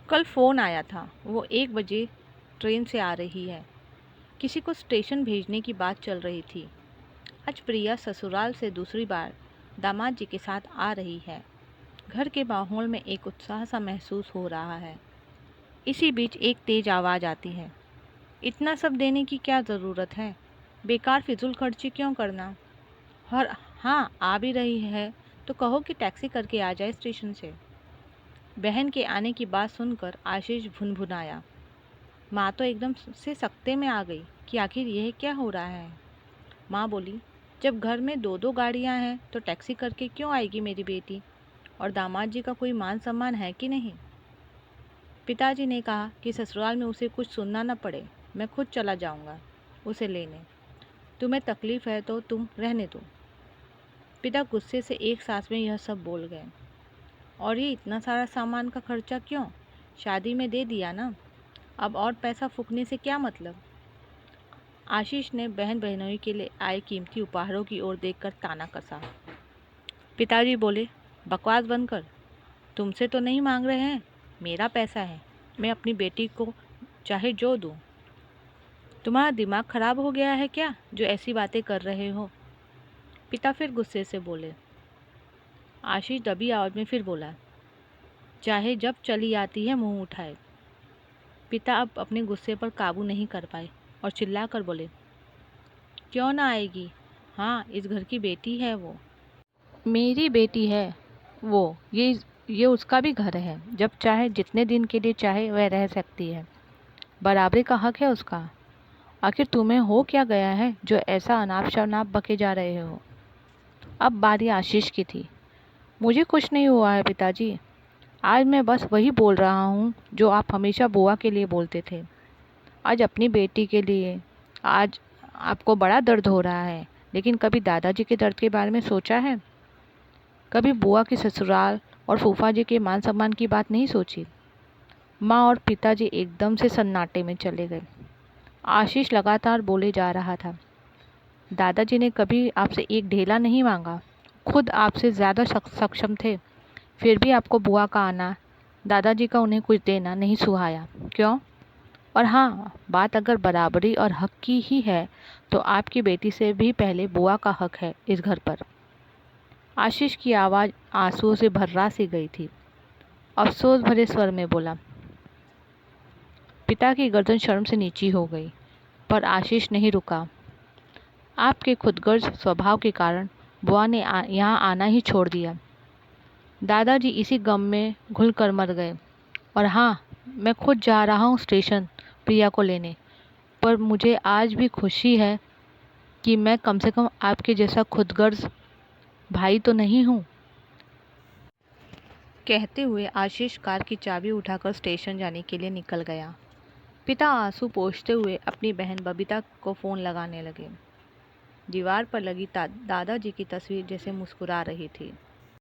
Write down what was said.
कल फ़ोन आया था, वो 1 बजे ट्रेन से आ रही है। किसी को स्टेशन भेजने की बात चल रही थी। आज प्रिया ससुराल से दूसरी बार दामाद जी के साथ आ रही है। घर के माहौल में एक उत्साह सा महसूस हो रहा है। इसी बीच एक तेज आवाज़ आती है। इतना सब देने की क्या ज़रूरत है? बेकार फिजूल खर्ची क्यों करना? और हाँ, आ भी रही है तो कहो कि टैक्सी करके आ जाए स्टेशन से। बहन के आने की बात सुनकर आशीष भुनभुनाया। माँ तो एकदम से सकते में आ गई कि आखिर यह क्या हो रहा है। माँ बोली, जब घर में दो दो गाड़ियाँ हैं तो टैक्सी करके क्यों आएगी मेरी बेटी? और दामाद जी का कोई मान सम्मान है कि नहीं? पिताजी ने कहा कि ससुराल में उसे कुछ सुनना न पड़े, मैं खुद चला जाऊंगा उसे लेने। तुम्हें तकलीफ़ है तो तुम रहने दो। पिता गुस्से से एक सांस में यह सब बोल गए। और ये इतना सारा सामान का खर्चा क्यों? शादी में दे दिया ना, अब और पैसा फूकने से क्या मतलब? आशीष ने बहन बहनोई के लिए आए कीमती उपहारों की ओर देखकर ताना कसा। पिताजी बोले, बकवास बंद कर। तुमसे तो नहीं मांग रहे हैं, मेरा पैसा है, मैं अपनी बेटी को चाहे जो दूं। तुम्हारा दिमाग खराब हो गया है क्या जो ऐसी बातें कर रहे हो? पिता फिर गुस्से से बोले। आशीष दबी आवाज में फिर बोला, चाहे जब चली आती है मुंह उठाए। पिता अब अपने गुस्से पर काबू नहीं कर पाए और चिल्लाकर बोले, क्यों ना आएगी? हाँ, इस घर की बेटी है वो, मेरी बेटी है वो। ये उसका भी घर है, जब चाहे जितने दिन के लिए चाहे वह रह सकती है। बराबरी का हक है उसका। आखिर तुम्हें हो क्या गया है जो ऐसा अनाप शनाप बके जा रहे हो? अब बारी आशीष की थी। मुझे कुछ नहीं हुआ है पिताजी, आज मैं बस वही बोल रहा हूँ जो आप हमेशा बुआ के लिए बोलते थे। आज अपनी बेटी के लिए। आज आपको बड़ा दर्द हो रहा है, लेकिन कभी दादाजी के दर्द के बारे में सोचा है? कभी बुआ की ससुराल और फूफा जी के मान सम्मान की बात नहीं सोची? माँ और पिताजी एकदम से सन्नाटे में चले गए। आशीष लगातार बोले जा रहा था। दादाजी ने कभी आपसे एक ढेला नहीं मांगा, खुद आपसे ज़्यादा सक्षम थे, फिर भी आपको बुआ का आना, दादाजी का उन्हें कुछ देना नहीं सुहाया। क्यों? और हाँ, बात अगर बराबरी और हक की ही है तो आपकी बेटी से भी पहले बुआ का हक है इस घर पर। आशीष की आवाज़ आंसुओं से भर्रा सी गई थी। अफसोस भरे स्वर में बोला। पिता की गर्दन शर्म से नीची हो गई, पर आशीष नहीं रुका। आपके खुदगर्ज स्वभाव के कारण बुआ ने यहाँ आना ही छोड़ दिया। दादाजी इसी गम में घुलकर मर गए। और हाँ, मैं खुद जा रहा हूँ स्टेशन प्रिया को लेने, पर मुझे आज भी खुशी है कि मैं कम से कम आपके जैसा खुदगर्ज भाई तो नहीं हूँ। कहते हुए आशीष कार की चाबी उठाकर स्टेशन जाने के लिए निकल गया। पिता आंसू पोंछते हुए अपनी बहन बबीता को फ़ोन लगाने लगे। दीवार पर लगी दादाजी की तस्वीर जैसे मुस्कुरा रही थी।